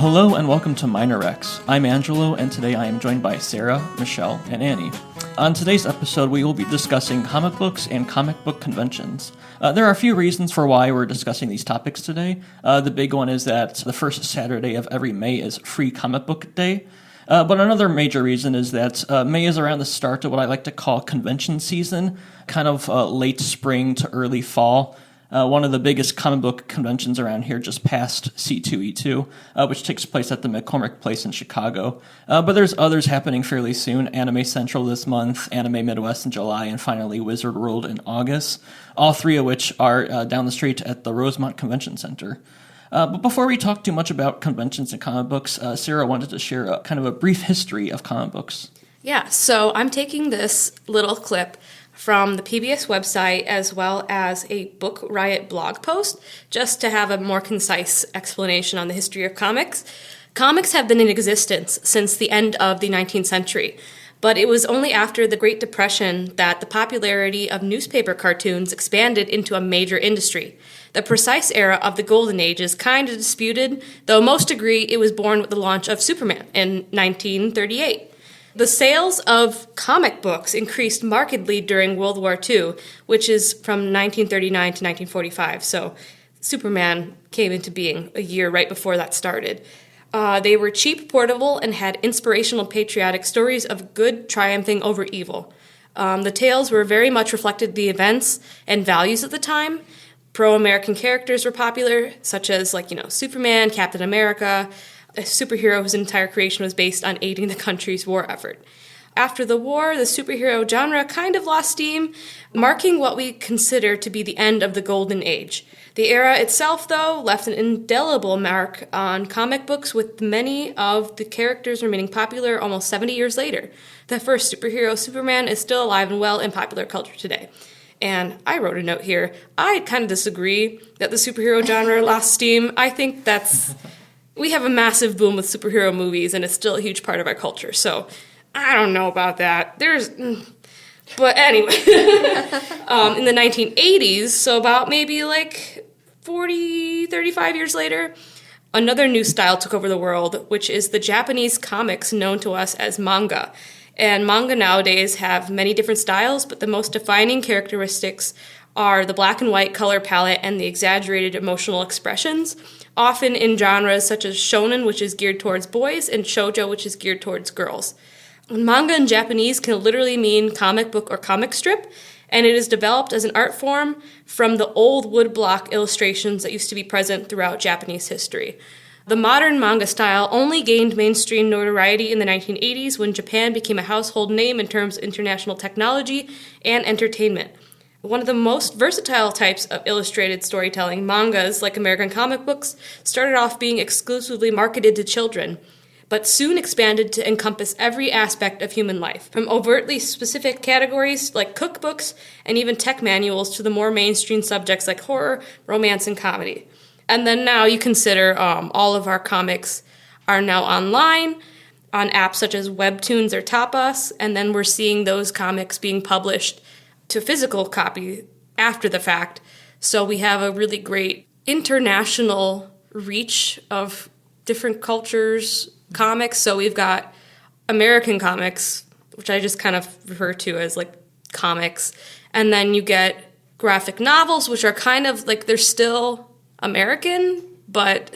Hello and welcome to Minor X. I'm Angelo, and today I am joined by Sarah, Michelle, and Annie. On today's episode, we will be discussing comic books and comic book conventions. There are a few reasons for why we're discussing these topics today. The big one is that the first Saturday of every May is Free Comic Book Day. But another major reason is that May is around the start of what I like to call convention season, kind of late spring to early fall. One of the biggest comic book conventions around here just passed C2E2, which takes place at the McCormick Place in Chicago. But there's others happening fairly soon. Anime Central this month, Anime Midwest in July, and finally Wizard World in August, all three of which are down the street at the Rosemont Convention Center. But before we talk too much about conventions and comic books, Sarah wanted to share kind of a brief history of comic books. Yeah, so I'm taking this little clip from the PBS website as well as a Book Riot blog post, just to have a more concise explanation on the history of comics. Comics have been in existence since the end of the 19th century, but it was only after the Great Depression that the popularity of newspaper cartoons expanded into a major industry. The precise era of the Golden Age is kind of disputed, though most agree it was born with the launch of Superman in 1938. The sales of comic books increased markedly during World War II, which is from 1939 to 1945, so Superman came into being a year right before that started. They were cheap, portable, and had inspirational patriotic stories of good triumphing over evil. The tales were very much reflected the events and values of the time. Pro-American characters were popular, such as Superman, Captain America, a superhero whose entire creation was based on aiding the country's war effort. After the war, the superhero genre kind of lost steam, marking what we consider to be the end of the Golden Age. The era itself, though, left an indelible mark on comic books, with many of the characters remaining popular almost 70 years later. The first superhero, Superman, is still alive and well in popular culture today. And I wrote a note here. I kind of disagree that the superhero genre lost steam. I think we have a massive boom with superhero movies, and it's still a huge part of our culture. So I don't know about that. But anyway, in the 1980s, so about maybe 35 years later, another new style took over the world, which is the Japanese comics known to us as manga. And manga nowadays have many different styles, but the most defining characteristics are the black and white color palette and the exaggerated emotional expressions, often in genres such as shonen, which is geared towards boys, and shoujo, which is geared towards girls. Manga in Japanese can literally mean comic book or comic strip, and it is developed as an art form from the old woodblock illustrations that used to be present throughout Japanese history. The modern manga style only gained mainstream notoriety in the 1980s when Japan became a household name in terms of international technology and entertainment. One of the most versatile types of illustrated storytelling, mangas, like American comic books, started off being exclusively marketed to children, but soon expanded to encompass every aspect of human life, from overtly specific categories like cookbooks and even tech manuals to the more mainstream subjects like horror, romance, and comedy. And then now you consider all of our comics are now online on apps such as Webtoons or Tapas, and then we're seeing those comics being published to physical copy after the fact. So we have a really great international reach of different cultures' comics. So we've got American comics, which I just kind of refer to as comics, and then you get graphic novels, which are kind of they're still American, but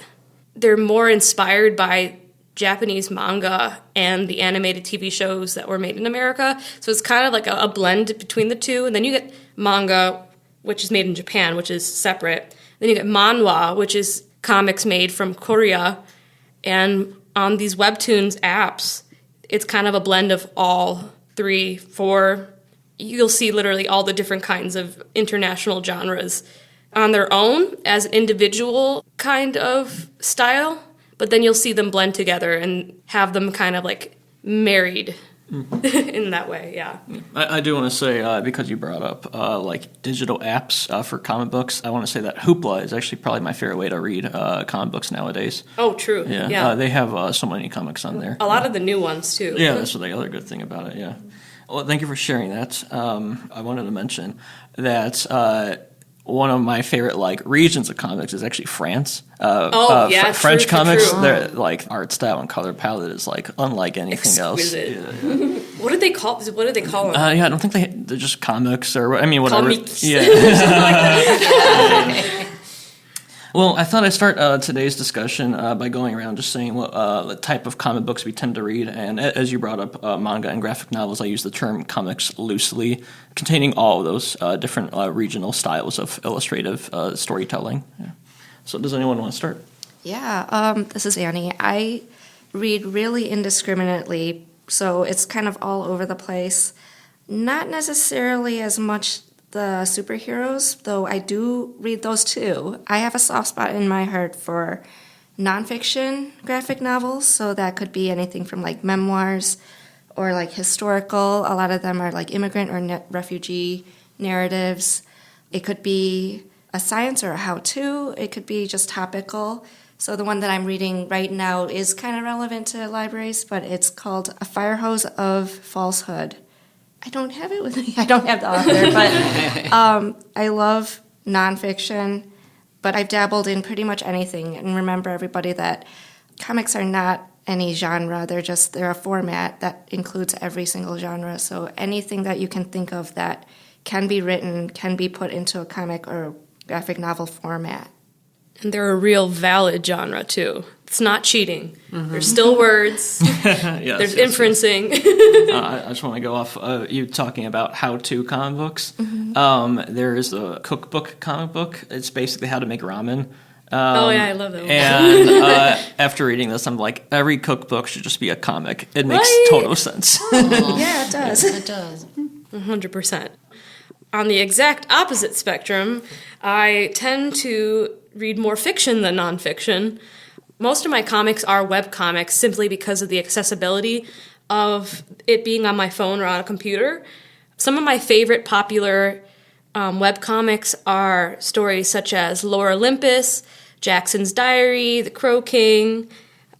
they're more inspired by Japanese manga and the animated TV shows that were made in America. So it's kind of like a blend between the two. And then you get manga, which is made in Japan, which is separate. Then you get manhwa, which is comics made from Korea. And on these Webtoons apps, it's kind of a blend of all 3, 4. You'll see literally all the different kinds of international genres on their own as an individual kind of style, but then you'll see them blend together and have them kind of married in that way, yeah. I do want to say, because you brought up digital apps for comic books, I want to say that Hoopla is actually probably my favorite way to read comic books nowadays. Oh, true. Yeah. They have so many comics on there. A lot of the new ones, too. Yeah, that's the other good thing about it, yeah. Well, thank you for sharing that. I wanted to mention that one of my favorite regions of comics is actually France. French true, comics, true. their art style and color palette is unlike anything Exquisite. else. Yeah. What do they call them? I don't think they're just comics or whatever. Comics. Yeah. Well, I thought I'd start today's discussion by going around just saying what the type of comic books we tend to read. And as you brought up manga and graphic novels, I use the term comics loosely, containing all of those different regional styles of illustrative storytelling. Yeah. So does anyone want to start? Yeah, this is Annie. I read really indiscriminately, so it's kind of all over the place. Not necessarily as much the superheroes, though I do read those too. I have a soft spot in my heart for nonfiction graphic novels, so that could be anything from memoirs or historical. A lot of them are immigrant or refugee narratives. It could be a science or a how-to. It could be just topical. So the one that I'm reading right now is kind of relevant to libraries, but it's called A Fire Hose of Falsehood. I don't have it with me. I don't have the author, but I love nonfiction, but I've dabbled in pretty much anything. And remember, everybody, that comics are not any genre. They're a format that includes every single genre. So anything that you can think of that can be written can be put into a comic or graphic novel format. And they're a real valid genre, too. It's not cheating. There's still words. There's inferencing. I just want to go off you talking about how-to comic books. There is a cookbook comic book. It's basically how to make ramen. I love that one. And after reading this, I'm like, every cookbook should just be a comic. It makes total sense. Yeah, it does. It does. 100%. On the exact opposite spectrum, I tend to read more fiction than nonfiction. Most of my comics are web comics simply because of the accessibility of it being on my phone or on a computer. Some of my favorite popular web comics are stories such as Lore Olympus, Jackson's Diary, The Crow King,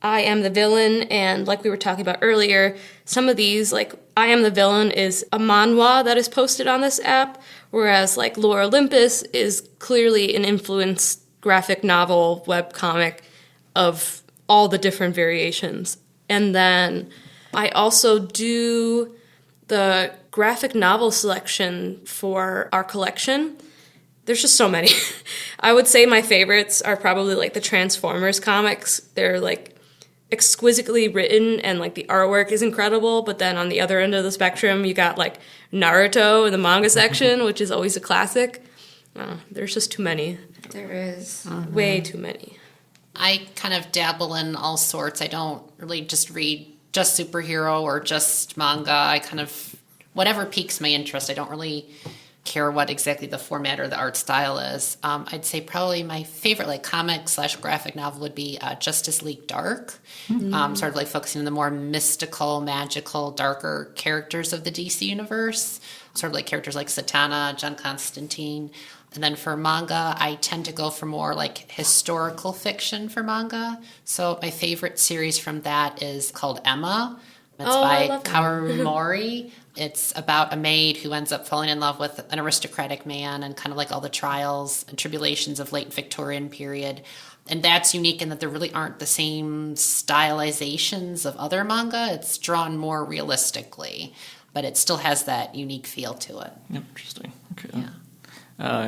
I Am the Villain, and like we were talking about earlier, some of these, I Am the Villain is a manhwa that is posted on this app, whereas Lore Olympus is clearly an influenced graphic novel web comic of all the different variations. And then I also do the graphic novel selection for our collection. There's just so many. I would say my favorites are probably the Transformers comics. They're exquisitely written and the artwork is incredible, but then on the other end of the spectrum you got Naruto in the manga section, which is always a classic. There's just too many. There is. Way too many. I kind of dabble in all sorts. I don't really just read just superhero or just manga. I kind of, whatever piques my interest. I don't really care what exactly the format or the art style is. I'd say probably my favorite comic/graphic novel would be Justice League Dark. Sort of focusing on the more mystical, magical, darker characters of the DC universe. Sort of characters like Satana, John Constantine. And then for manga, I tend to go for more historical fiction for manga. So my favorite series from that is called Emma. It's by Kaoru Mori. It's about a maid who ends up falling in love with an aristocratic man and kind of all the trials and tribulations of late Victorian period. And that's unique in that there really aren't the same stylizations of other manga. It's drawn more realistically, but it still has that unique feel to it. Yep, interesting. Okay. Yeah.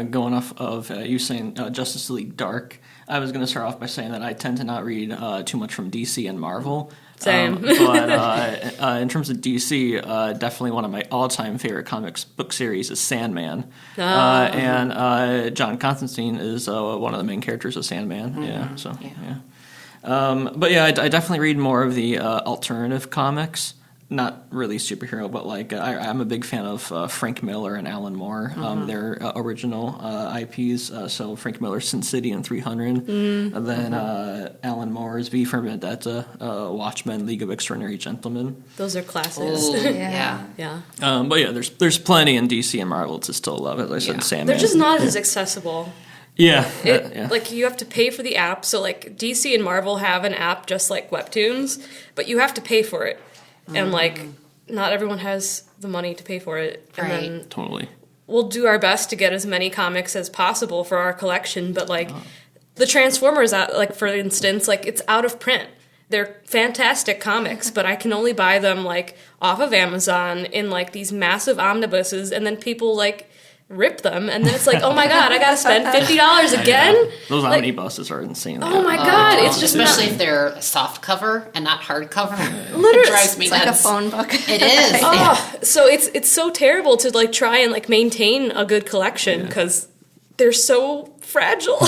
Going off of you saying Justice League Dark, I was going to start off by saying that I tend to not read too much from DC and Marvel. Same. But in terms of DC, definitely one of my all-time favorite comics book series is Sandman. And John Constantine is one of the main characters of Sandman. But I definitely read more of the alternative comics. Not really superhero, but I'm a big fan of Frank Miller and Alan Moore, their original IPs. So Frank Miller's Sin City and 300, and then Alan Moore's V for Vendetta, Watchmen, League of Extraordinary Gentlemen. Those are classics. Oh, yeah. There's plenty in DC and Marvel to still love. As I said, Sandman. They're just not as accessible. Yeah. You have to pay for the app. So DC and Marvel have an app just like Webtoons, but you have to pay for it. And not everyone has the money to pay for it. And Right. then Totally. we'll do our best to get as many comics as possible for our collection, but like the Transformers, like for instance, like it's out of print. They're fantastic comics, but I can only buy them like off of Amazon in like these massive omnibuses, and then people like rip them, and then it's like, oh my god, I gotta spend $50 again. Those like, omnibuses are insane. Oh my god, it's just especially if they're soft cover and not hard cover. Literally, it drives me It's like a nuts. phone book. It is. So it's so terrible to like try and like maintain a good collection because they're so fragile.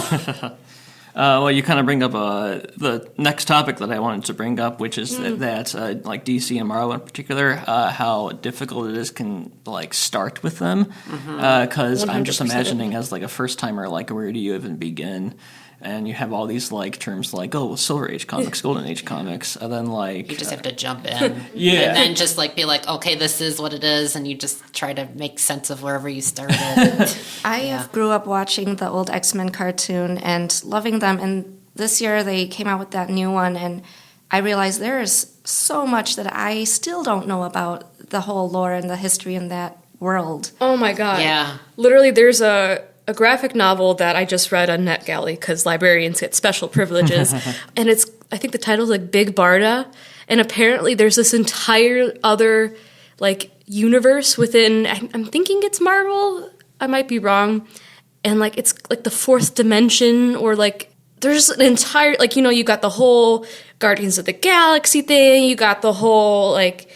Well, you kind of bring up the next topic that I wanted to bring up, which is that like DC and Marvel in particular, how difficult it is can like start with them. Because I'm just 100%. imagining as like a first timer, like where do you even begin? And you have all these like terms like Silver Age comics, Golden Age comics, and then like You just have to jump in. And then just like be like, okay, this is what it is, and you just try to make sense of wherever you started. I grew up watching the old X-Men cartoon and loving them, and this year they came out with that new one, and I realized there is so much that I still don't know about the whole lore and the history in that world. Oh my god. Yeah. Literally, there's a graphic novel that I just read on NetGalley because librarians get special privileges. And I think the title's like Big Barda. And apparently there's this entire other like universe within, I'm thinking it's Marvel. I might be wrong. And like it's like the fourth dimension, or like there's an entire, like, you got the whole Guardians of the Galaxy thing. You got the whole like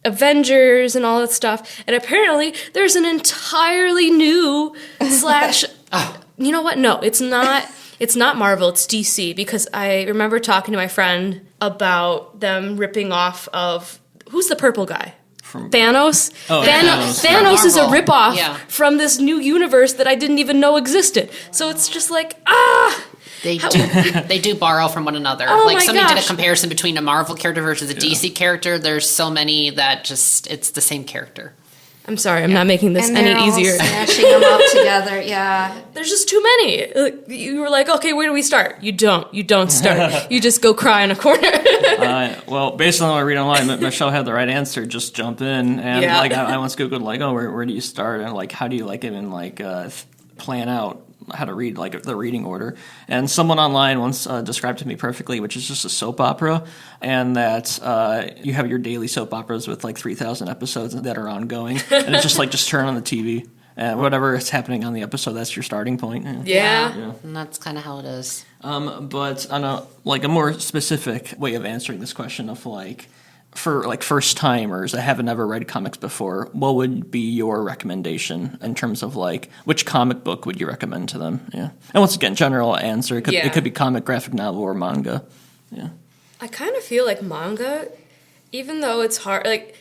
Avengers and all that stuff, and apparently there's an entirely new slash. You know what? No, it's not. It's not Marvel. It's DC, because I remember talking to my friend about them ripping off of who's the purple guy. from Thanos. Thanos. Thanos is a Marvel. ripoff Yeah. from this new universe that I didn't even know existed. So it's just like They do borrow from one another. Oh like my somebody did a gosh. comparison between a Marvel character versus a DC character. There's so many that just it's the same character. I'm sorry, I'm not making this And any they're all easier. smashing them up together. Yeah, There's just too many. You were like, okay, where do we start? You don't start. You just go cry in a corner. Well, based on what I read online, Michelle had the right answer. Just jump in, and Yeah. like I once googled like, where do you start, and like how do you like even like plan out how to read like the reading order. And someone online once described to me perfectly, which is just a soap opera, and that you have your daily soap operas with like 3,000 episodes that are ongoing, and it's just turn on the TV. And whatever is happening on the episode, that's your starting point. Yeah. And that's kind of how it is. But on a more specific way of answering this question of like, for like first timers that haven't ever read comics before, what would be your recommendation in terms of like which comic book would you recommend to them? Yeah, and once again, general answer. It could be comic, graphic novel, or manga. Yeah, I kind of feel like manga, even though it's hard, like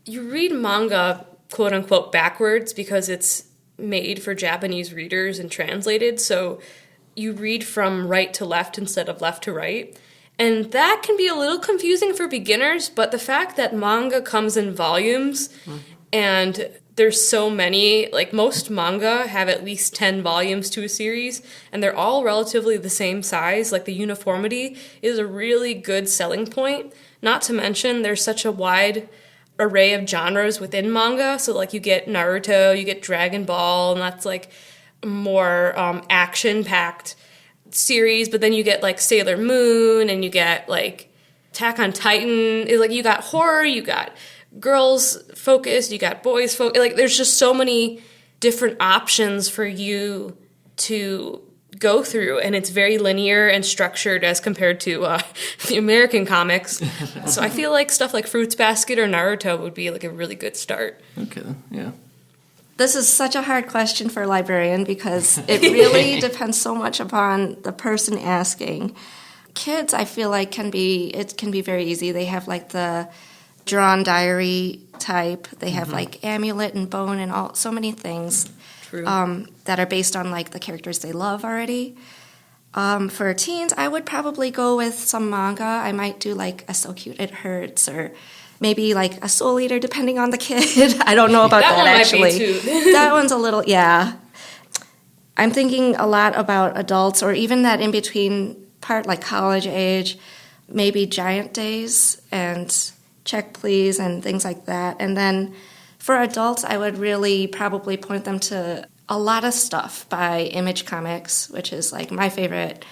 you read manga quote unquote backwards because it's made for Japanese readers and translated, so you read from right to left instead of left to right. And that can be a little confusing for beginners, but the fact that manga comes in volumes and there's so many, like most manga have at least 10 volumes to a series, and they're all relatively the same size, like the uniformity is a really good selling point. Not to mention there's such a wide array of genres within manga, so like you get Naruto, you get Dragon Ball, and that's like more action-packed series, but then you get like Sailor Moon, and you get like Attack on Titan. Like you got horror, you got girls focused, you got boys focused. Like there's just so many different options for you to go through, and it's very linear and structured as compared to the American comics. So I feel like stuff like Fruits Basket or Naruto would be like a really good start. okay, yeah. this is such a hard question for a librarian because it really depends so much upon the person asking. Kids, I feel like can be very easy. They have like the drawn diary type. They have like Amulet and Bone and so many things that are based on like the characters they love already. For teens, I would probably go with some manga. I might do like a So Cute It Hurts, or maybe like a Soul Eater, depending on the kid. I don't know about that, one actually. might be too. That one's a little, yeah. I'm thinking a lot about adults, or even that in between part, like college age, maybe Giant Days and Check Please and things like that. And then For adults, I would really probably point them to a lot of stuff by Image Comics, which is like my favorite.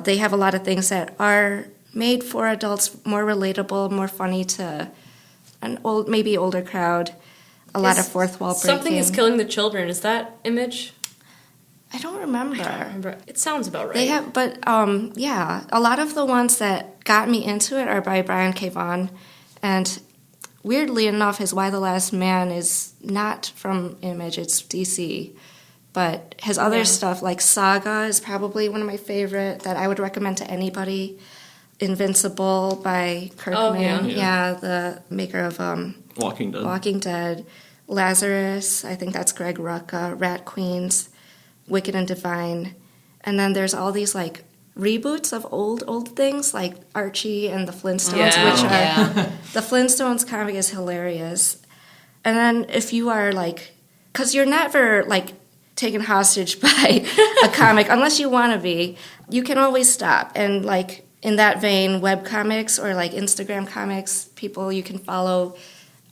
They have a lot of things that are made for adults, more relatable, more funny to an maybe older crowd. A lot of fourth wall breaking. Something is Killing the Children. Is that Image? I don't remember. It sounds about right. They have, but yeah, a lot of the ones that got me into it are by Brian K. Vaughan, and weirdly enough, his Y the Last Man is not from Image; it's DC. But his other stuff, like Saga, is probably one of my favorite that I would recommend to anybody. Invincible by Kirkman, the maker of Walking Dead. Lazarus, I think that's Greg Rucka. Rat Queens, Wicked and Divine, and then there's all these like reboots of old things like Archie and the Flintstones, which are the Flintstones comic is hilarious. And then if you are like, because you're never like taken hostage by a comic unless you want to be, you can always stop. And like in that vein, webcomics or like Instagram comics, people you can follow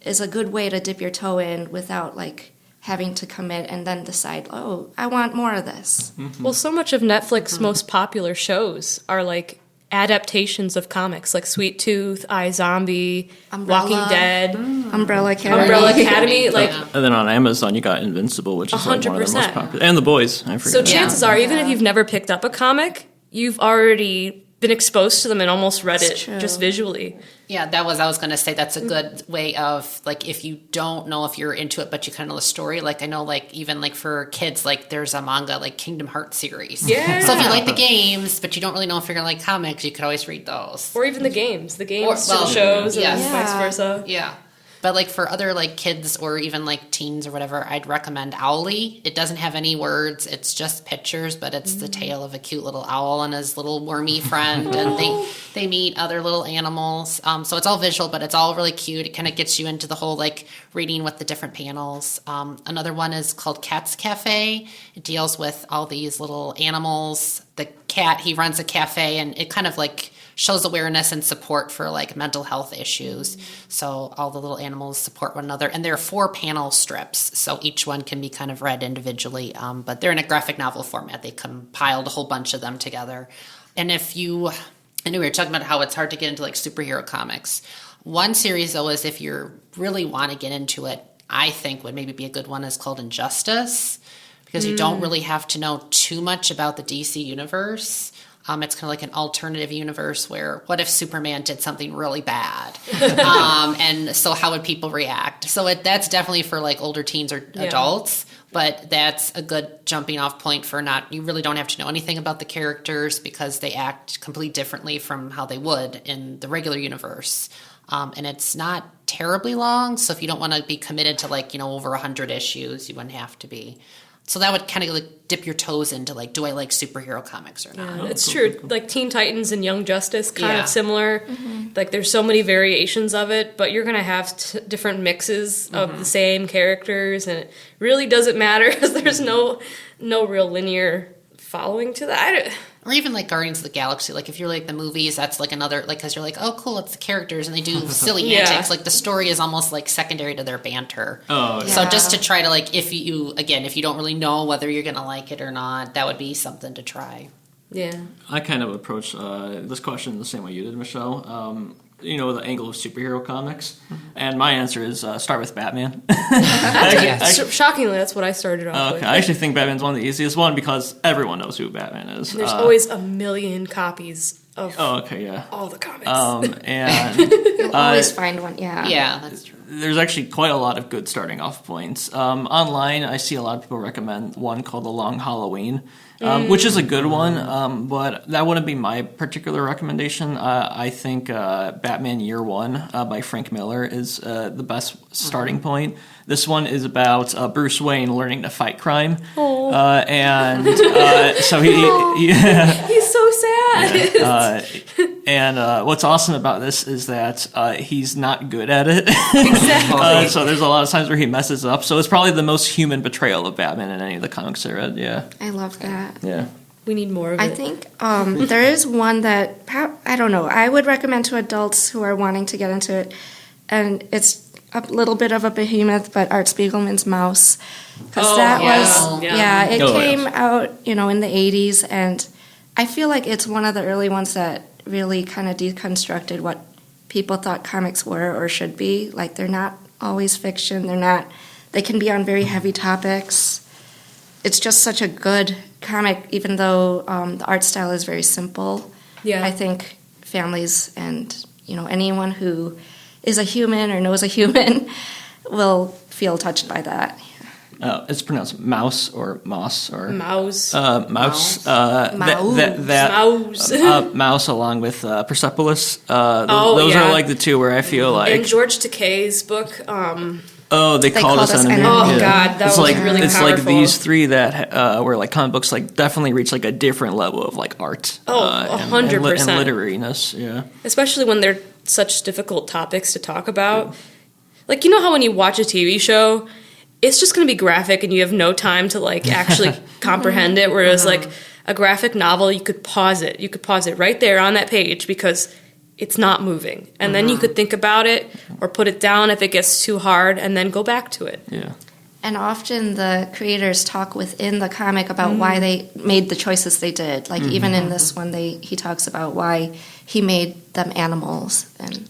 is a good way to dip your toe in without like having to commit and then decide, oh, I want more of this. Mm-hmm. Well, so much of Netflix's most popular shows are like adaptations of comics, like Sweet Tooth, iZombie, Umbrella. Walking Dead, Umbrella Academy. Like, And then on Amazon, you got Invincible, which is like one of the most 100%. popular. And The Boys, I forget. So chances are, even if you've never picked up a comic, you've already been exposed to them and almost read it just visually. Yeah, I was going to say that's a good way of, like, if you don't know if you're into it, but you kind of know the story. Like, I know, like, even, like, for kids, like, there's a manga, like, Kingdom Hearts series. Yeah. So if you like the games, but you don't really know if you're going to like comics, you could always read those. Or even the games. The games Or- to the shows and yes. vice versa. Yeah. But, like, for other, like, kids or even, like, teens or whatever, I'd recommend Owly. It doesn't have any words. It's just pictures, but it's the tale of a cute little owl and his little wormy friend. And they meet other little animals. So it's all visual, but it's all really cute. It kind of gets you into the whole, like, reading with the different panels. Another one is called Cat's Cafe. It deals with all these little animals. The cat, he runs a cafe, and it kind of, like, shows awareness and support for like mental health issues. So all the little animals support one another, and there are 4 panel strips, so each one can be kind of read individually, but they're in a graphic novel format. They compiled a whole bunch of them together. And I know we were talking about how it's hard to get into like superhero comics. One series though is, if you really want to get into it, I think would maybe be a good one, is called Injustice, because you don't really have to know too much about the DC universe. It's kind of like an alternative universe where, what if Superman did something really bad? And so how would people react? So that's definitely for like older teens or adults, but that's a good jumping off point for you really don't have to know anything about the characters, because they act completely differently from how they would in the regular universe. And it's not terribly long, so if you don't want to be committed to like, over 100 issues, you wouldn't have to be. So that would kind of like dip your toes into like, do I like superhero comics or not? Yeah, it's true. Like Teen Titans and Young Justice, kind of similar. Mm-hmm. Like there's so many variations of it, but you're going to have different mixes of the same characters, and it really doesn't matter because there's no real linear following to that. Or even like Guardians of the Galaxy. Like if you're like the movies, that's like another, like, because you're like, oh cool, it's the characters and they do silly antics. Like the story is almost like secondary to their banter. Oh, yeah. So just to try to like, if you don't really know whether you're going to like it or not, that would be something to try. Yeah. I kind of approach this question the same way you did, Michelle. The angle of superhero comics, and my answer is start with Batman. Shockingly, that's what I started off with. I actually think Batman's one of the easiest one because everyone knows who Batman is. There's always a million copies of all the comics. And You'll always find one, Yeah, that's true. There's actually quite a lot of good starting off points. Online, I see a lot of people recommend one called The Long Halloween, which is a good one, but that wouldn't be my particular recommendation. I think Batman Year One by Frank Miller is the best starting point. This one is about Bruce Wayne learning to fight crime, and so he's so sad. And what's awesome about this is that he's not good at it. Exactly. So there's a lot of times where he messes up. So it's probably the most human betrayal of Batman in any of the comics I read. Yeah. I love that. Yeah. We need more of it. I think there is one that, I don't know, I would recommend to adults who are wanting to get into it, and it's a little bit of a behemoth, but Art Spiegelman's Mouse, because Oh, that yeah. was Yeah. it Oh, came yes. out in the 80s, and I feel like it's one of the early ones that really kind of deconstructed what people thought comics were or should be. Like, they're not always fiction. They can be on very heavy topics. It's just such a good comic, even though the art style is very simple. Yeah. I think families and anyone who is a human or knows a human will feel touched by that. It's pronounced mouse or moss or Mouse. mouse. Mouse. Mouse along with Persepolis. Those Oh, are yeah. like the two where I feel In like, George Takei's book, they called us enemy. Oh, Yeah. God, that it's was like, really it's like powerful. these three that where like comic books like definitely reach like a different level of like art. Oh, and 100%. literariness. Yeah. especially when they're such difficult topics to talk about. Like, you know how when you watch a TV show, it's just going to be graphic and you have no time to like actually comprehend it, whereas like a graphic novel, you could pause it. You could pause it right there on that page because it's not moving. And then you could think about it or put it down if it gets too hard and then go back to it. Yeah. And often the creators talk within the comic about why they made the choices they did. Like even in this one, he talks about why he made them animals, and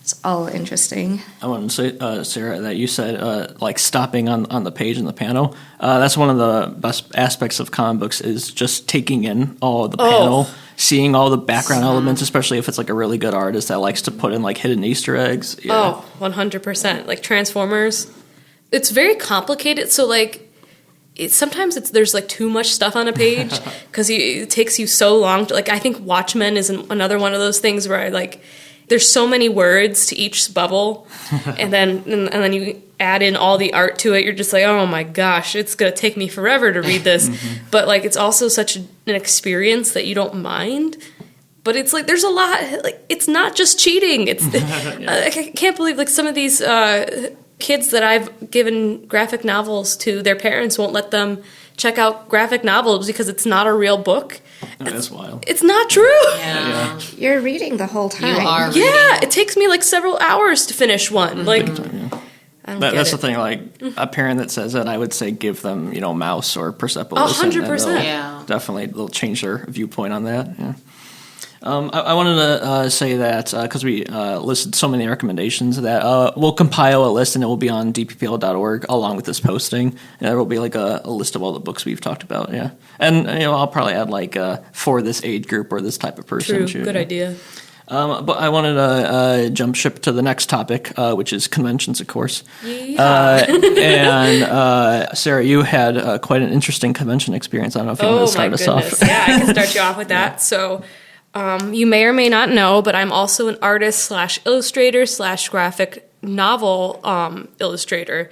it's all interesting. I want to say, Sarah, that you said like stopping on the page in the panel. That's one of the best aspects of comic books is just taking in all of the panel, seeing all the background elements, especially if it's like a really good artist that likes to put in like hidden Easter eggs. Yeah. Oh, 100%. Like Transformers, it's very complicated. So like, sometimes there's like too much stuff on a page because it takes you so long to like. I think Watchmen is another one of those things where there's so many words to each bubble, and then you add in all the art to it. You're just like, oh my gosh, it's gonna take me forever to read this. But like, it's also such an experience that you don't mind. But it's like there's a lot. Like it's not just cheating. It's I can't believe like some of these kids that I've given graphic novels to, their parents won't let them check out graphic novels because it's not a real book. That's wild. It's not true. Yeah. You're reading the whole time. You are. Yeah, it takes me like several hours to finish one. Like, I don't get That's it. the thing. Like a parent that says that, I would say give them Mouse or Persepolis. 100%. Yeah. Definitely, they'll change their viewpoint on that. Yeah. I wanted to say that because we listed so many recommendations that we'll compile a list and it will be on dppl.org along with this posting. And there will be like a list of all the books we've talked about. Yeah, and I'll probably add like for this age group or this type of person. True, good idea. But I wanted to jump ship to the next topic, which is conventions, of course. And Sarah, you had quite an interesting convention experience. I don't know if you want to start us off. Yeah, I can start you off with that. So, you may or may not know, but I'm also an artist / illustrator / graphic novel illustrator.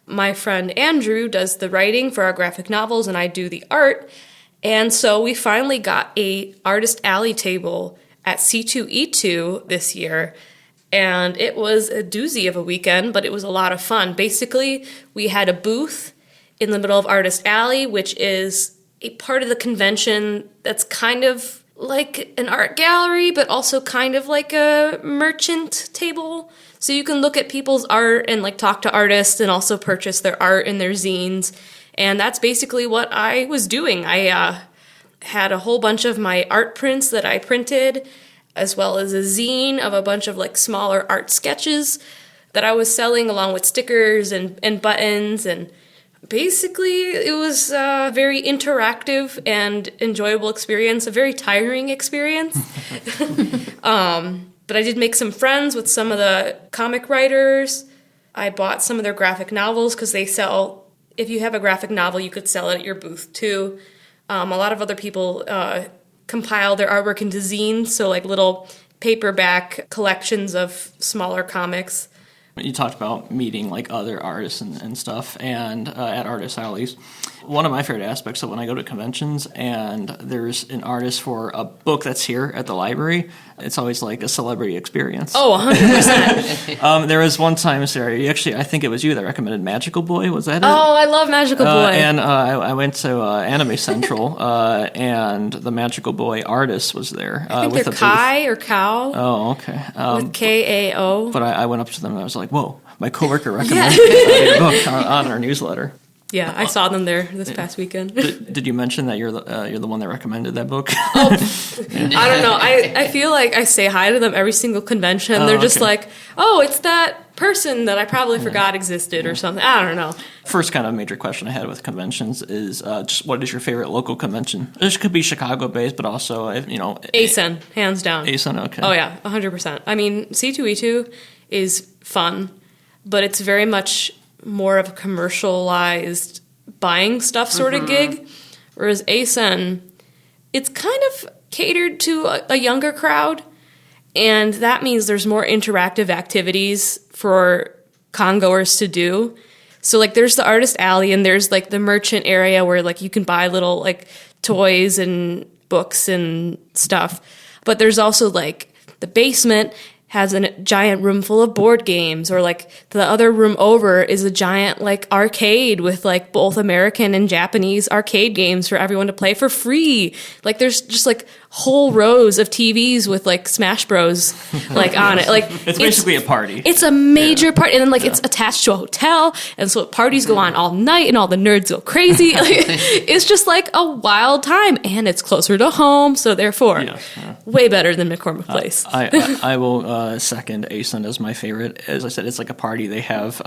My friend Andrew does the writing for our graphic novels, and I do the art. And so we finally got a artist alley table at C2E2 this year, and it was a doozy of a weekend, but it was a lot of fun. Basically, we had a booth in the middle of Artist Alley, which is a part of the convention that's kind of like an art gallery, but also kind of like a merchant table. So you can look at people's art and like talk to artists and also purchase their art and their zines. And that's basically what I was doing. I had a whole bunch of my art prints that I printed, as well as a zine of a bunch of like smaller art sketches that I was selling along with stickers and buttons. And basically it was a very interactive and enjoyable experience, a very tiring experience. But I did make some friends with some of the comic writers. I bought some of their graphic novels because they sell, if you have a graphic novel, you could sell it at your booth too. A lot of other people compile their artwork into zines, so like little paperback collections of smaller comics. You talked about meeting like other artists and stuff, and at artist alleys. One of my favorite aspects of when I go to conventions and there's an artist for a book that's here at the library, it's always like a celebrity experience. Oh, 100%. There was one time, Sarah, I think it was you that recommended Magical Boy. Was that it? Oh, I love Magical Boy. And I went to Anime Central, and the Magical Boy artist was there. I think with they're a booth. Kai or Cow Oh, okay. with Kao. But I went up to them and I was like, whoa, my coworker recommended a book on our newsletter. Yeah, I saw them there this past weekend. Did you mention that you're the one that recommended that book? I don't know. I feel like I say hi to them every single convention. They're just like, oh, it's that person that I probably forgot existed or something. I don't know. First kind of major question I had with conventions is just what is your favorite local convention? This could be Chicago-based, but also, ASEN, hands down. ASEN, okay. Oh, yeah, 100%. I mean, C2E2 is fun, but it's very much more of a commercialized buying stuff sort of gig, whereas ASEN, it's kind of catered to a younger crowd, and that means there's more interactive activities for congoers to do. So, like, there's the artist alley, and there's, like, the merchant area where, like, you can buy little, like, toys and books and stuff. But there's also, like, the basement has a giant room full of board games, or like the other room over is a giant like arcade with like both American and Japanese arcade games for everyone to play for free. Like there's just like whole rows of TVs with like Smash Bros like on it. Like it's basically a party. It's a major party, and then like it's attached to a hotel, and so parties go on all night, and all the nerds go crazy. Like, it's just like a wild time, and it's closer to home, so therefore, way better than McCormick Place. I will second ASEN as my favorite. As I said, it's like a party. They have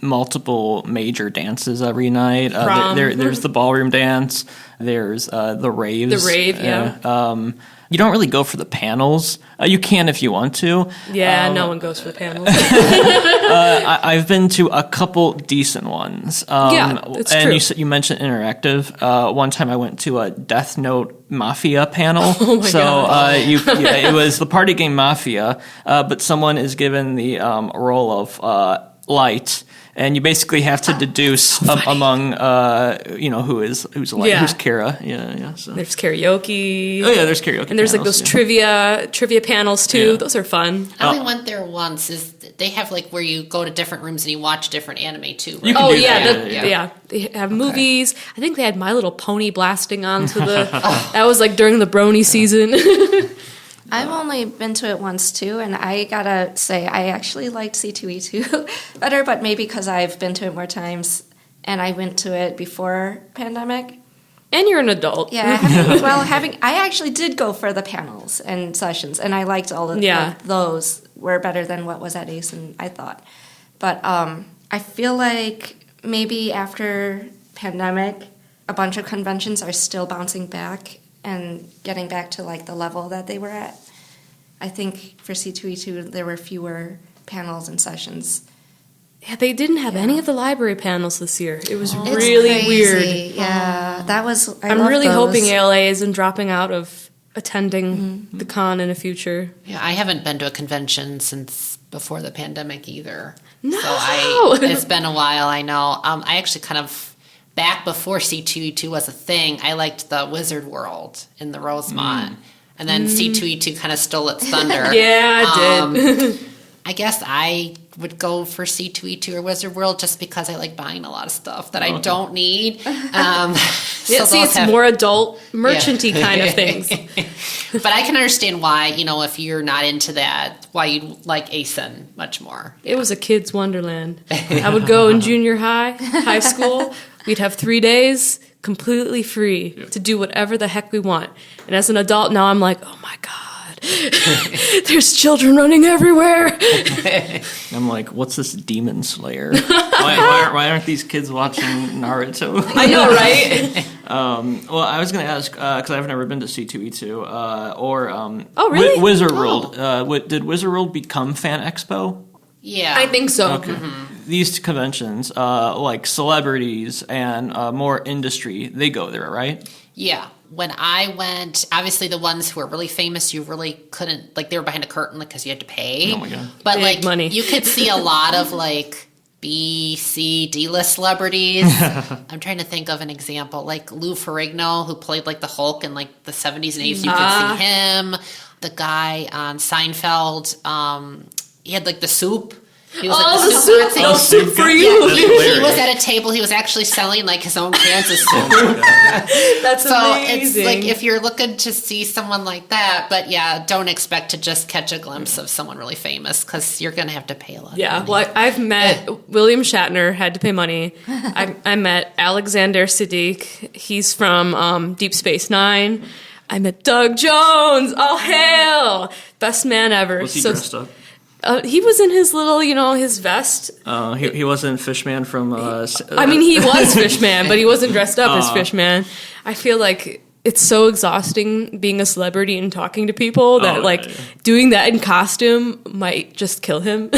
multiple major dances every night. There's the ballroom dance. There's the raves. The rave, you don't really go for the panels. You can if you want to. Yeah, no one goes for the panels. I've been to a couple decent ones. It's and true. You mentioned interactive. One time I went to a Death Note Mafia panel. Oh my God. It was the party game Mafia, but someone is given the role of Light. And you basically have to deduce among, who's Light, who's Kara. Yeah. So. There's karaoke. Oh yeah, there's karaoke. And there's like panels, those trivia panels too. Yeah. Those are fun. I only went there once. They have like where you go to different rooms and you watch different anime too. Right? You can do that. Yeah. They have movies. I think they had My Little Pony blasting onto the. That was like during the Brony season. I've only been to it once too, and I gotta say I actually liked C2E2 better, but maybe because I've been to it more times and I went to it before pandemic. And you're an adult. Yeah, I actually did go for the panels and sessions, and I liked all of those were better than what was at ASEN, I thought. But I feel like maybe after pandemic, a bunch of conventions are still bouncing back and getting back to like the level that they were at. I think for C2E2 there were fewer panels and sessions. Yeah, they didn't have any of the library panels this year. It was really weird. Yeah, that was. I'm really hoping ALA isn't dropping out of attending the con in the future. Yeah, I haven't been to a convention since before the pandemic either. No, so it's been a while. I know. I actually kind of. Back before C2E2 was a thing, I liked the Wizard World in the Rosemont. And then C2E2 kind of stole its thunder. Yeah, it did. I guess I would go for C2E2 or Wizard World just because I like buying a lot of stuff that I don't need. It's more adult, merchanty kind of things. But I can understand why, if you're not into that, why you like ASEN much more. It was a kid's wonderland. I would go in junior high school. We'd have 3 days completely free to do whatever the heck we want. And as an adult now, I'm like, oh my God, there's children running everywhere. I'm like, what's this Demon Slayer? Why aren't these kids watching Naruto? I know, right? Well, I was going to ask, because I've never been to C2E2, oh, really? Wizard World. Did Wizard World become Fan Expo? Yeah. I think so. Okay. These conventions, like celebrities and more industry, they go there, right? Yeah. When I went, obviously the ones who were really famous, you really couldn't, like they were behind a curtain because you had to pay. Oh my God. But big like money. You could see a lot of like B, C, D-list celebrities. I'm trying to think of an example. Like Lou Ferrigno, who played like the Hulk in like the 70s and 80s. You could see him. The guy on Seinfeld, he had like the soup. He was Oh, at the super soup, table. no soup for you. Yeah, he was at a table. He was actually selling like his own cans of soup. That's So it's amazing. like if you're looking to see someone like that, but yeah, don't expect to just catch a glimpse of someone really famous because you're going to have to pay a lot. Yeah, of money. well, I've met William Shatner, had to pay money. I met Alexander Siddiq. He's from Deep Space Nine. I met Doug Jones. Oh, hail! Best man ever. Was he dressed up? He was in his little, his vest. He wasn't Fishman from... I mean, he was Fishman, but he wasn't dressed up as Fishman. I feel like it's so exhausting being a celebrity and talking to people that, doing that in costume might just kill him.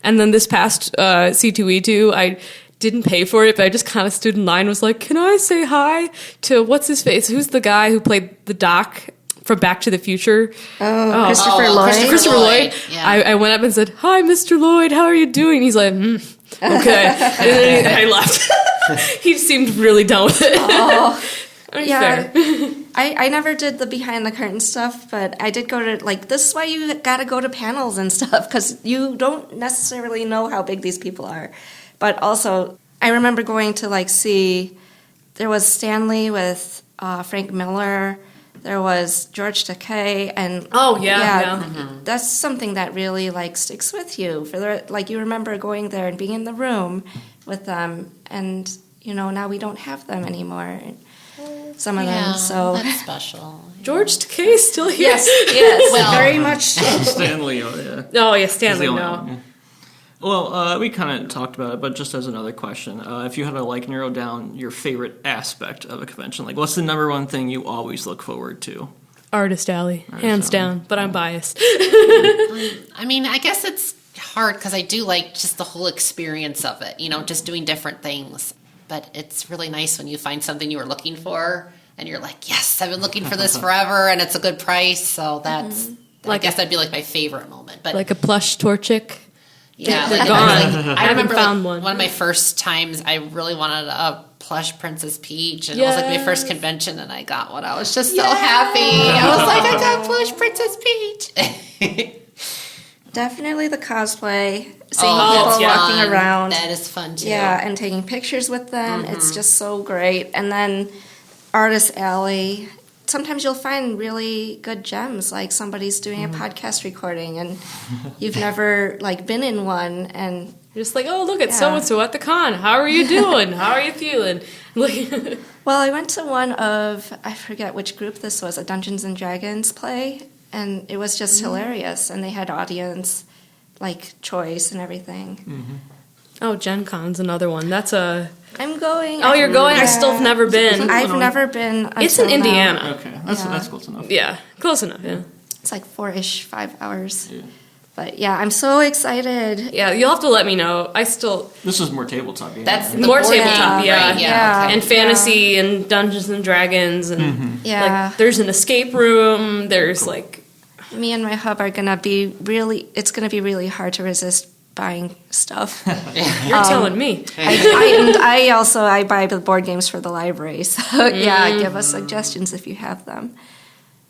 And then this past C2E2, I didn't pay for it, but I just kind of stood in line, was like, can I say hi to, what's his face? Who's the guy who played the Doc from Back to the Future? Christopher Lloyd. Christopher Lloyd. Yeah. I went up and said, hi, Mr. Lloyd, how are you doing? He's like, okay. And then I left. He seemed really done with it. Yeah. Fair. I never did the behind the curtain stuff, but I did go to, this is why you gotta go to panels and stuff, because you don't necessarily know how big these people are. But also, I remember going to, see, there was Stanley with Frank Miller, there was George Takei, and... Oh, yeah. That's something that really, sticks with you. You remember going there and being in the room with them, and, now we don't have them anymore. Some of them, so... that's special. George Takei is still here. Yes, Well- very much. Stanley, yeah. Oh, yeah, He's Stanley, the only no. one, yeah. Well, we kind of talked about it, but just as another question, if you had to narrow down your favorite aspect of a convention, what's the number one thing you always look forward to? Artist Alley, hands Alley. down, but I'm biased. I mean, I guess it's hard because I do like just the whole experience of it, just doing different things. But it's really nice when you find something you were looking for and you're like, yes, I've been looking for this forever and it's a good price. So that's, I guess that'd be my favorite moment. But Like a plush Torchic. yeah, they're like, gone. I remember found one. one of my first times I really wanted a plush Princess Peach, and it was my first convention, and I got one. I was just so happy. I was like, I got plush Princess Peach. Definitely the cosplay, seeing that's people walking fun. around. That is fun too. Yeah, and taking pictures with them. It's just so great. And then Artist Alley. Sometimes you'll find really good gems, like somebody's doing a podcast recording and you've never been in one, and You're just like, oh, look at so-and-so at the con. How are you doing? How are you feeling? well, I went to one of, I forget which group this was, a Dungeons and Dragons play, and it was just hilarious, and they had audience choice and everything. Oh, Gen Con's another one. That's a... I'm going. Oh, you're going? I Yeah. still have never been. I've never been. It's in until now. Indiana. Okay, that's close enough. Yeah, close enough, yeah. It's 4-ish, 5 hours. Yeah. But yeah, I'm so excited. Yeah, you'll have to let me know. I still... This is more tabletop. Yeah. That's the More board tabletop, game, yeah. right? Yeah. And fantasy and Dungeons and Dragons and Yeah. there's an escape room. There's Me and my hub are gonna be really. It's gonna be really hard to resist buying stuff. you're telling me. I buy the board games for the library. So yeah, give us suggestions if you have them.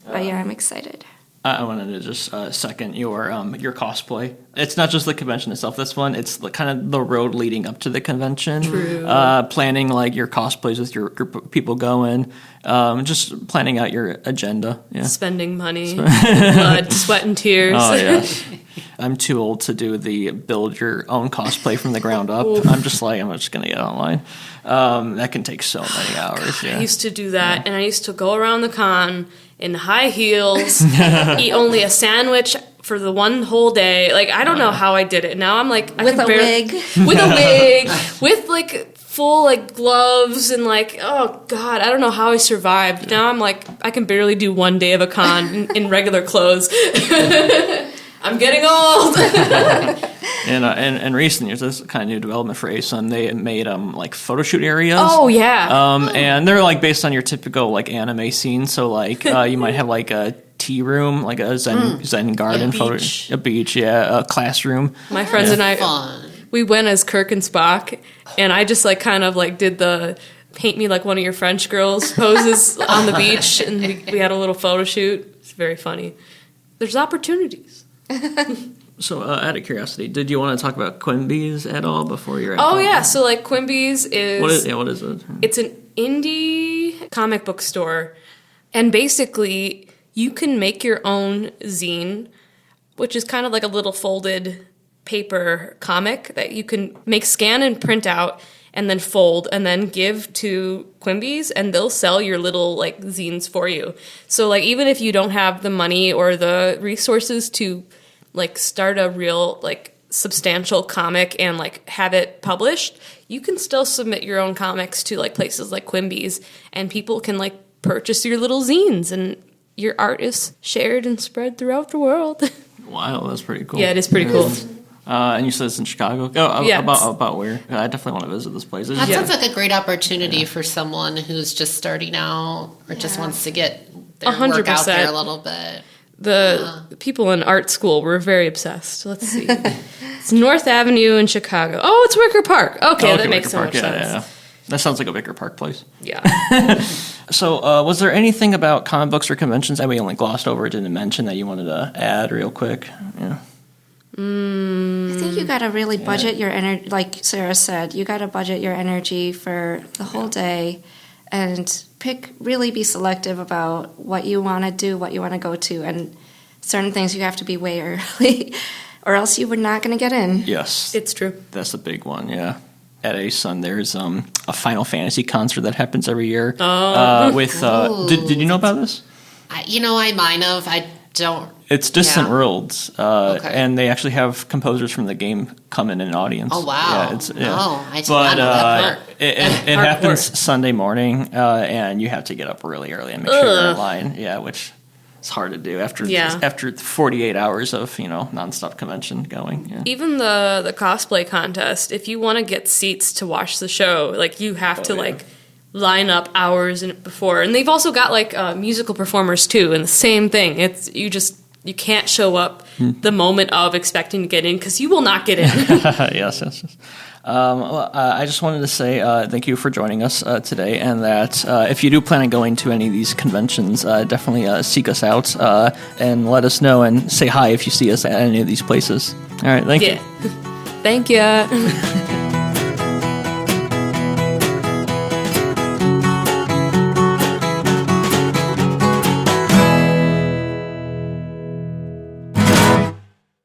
But yeah, I'm excited. I wanted to just second your cosplay. It's not just the convention itself that's fun. It's kind of the road leading up to the convention. True. Planning your cosplays with your group of people going. Just planning out your agenda. Yeah. Spending money, blood, sweat, and tears. Oh yes. I'm too old to do the build your own cosplay from the ground up. I'm just gonna get online. That can take so many hours. Yeah. I used to do that, and I used to go around the con in high heels, eat only a sandwich for the one whole day. I don't know how I did it. Now I'm With a wig. with a wig, with full gloves and oh god, I don't know how I survived. Now I'm I can barely do one day of a con in regular clothes. I'm getting old. And in recent years, this is kind of new development for ASUN. They made photo shoot areas. Oh yeah. And they're based on your typical anime scene. So you might have a tea room, a Zen garden, A beach. a classroom. My friends and I, Fun. we went as Kirk and Spock, and I just did the paint me like one of your French girls poses on the beach, and we had a little photo shoot. It's very funny. There's opportunities. So, out of curiosity, did you want to talk about Quimby's at all before you're? Oh yeah, so like Quimby's is what is it? It's an indie comic book store, and basically you can make your own zine, which is kind of like a little folded paper comic that you can scan and print out and then fold and then give to Quimby's, and they'll sell your little like zines for you. So like even if you don't have the money or the resources to like start a real like substantial comic and like have it published, you can still submit your own comics to like places like Quimby's, and people can like purchase your little zines, and your art is shared and spread throughout the world. Wow, that's pretty cool. Yeah, it is pretty cool. And you said it's in Chicago? Oh, Yeah, about where? I definitely want to visit this place. That sounds like a great opportunity for someone who's just starting out or just wants to get their work out there a little bit. The people in art school were very obsessed. Let's see. It's North Avenue in Chicago. Oh, it's Wicker Park. Okay, that makes so much sense. Yeah. That sounds like a Wicker Park place. Yeah. So, was there anything about comic books or conventions that we only glossed over, didn't mention, that you wanted to add real quick? Yeah. I think you got to really budget your energy, like Sarah said, you got to budget your energy for the whole day and really be selective about what you want to do, what you want to go to, and certain things you have to be way early or else you were not going to get in. Yes. It's true. That's the big one, yeah. At ASUN, there's a Final Fantasy concert that happens every year. Did you know about this? I might have. I don't. It's Distant Worlds, and they actually have composers from the game come in an audience. Oh wow! I did not know that part. It happens Sunday morning, and you have to get up really early and make sure you're in line. Yeah, which is hard to do after 48 hours of nonstop convention going. Yeah. Even the cosplay contest, if you want to get seats to watch the show, like you have to line up hours before, and they've also got like musical performers too, and the same thing. It's you can't show up the moment of expecting to get in because you will not get in. Yes. I just wanted to say thank you for joining us today, and that if you do plan on going to any of these conventions, definitely seek us out and let us know, and say hi if you see us at any of these places. All right, thank you. Thank you.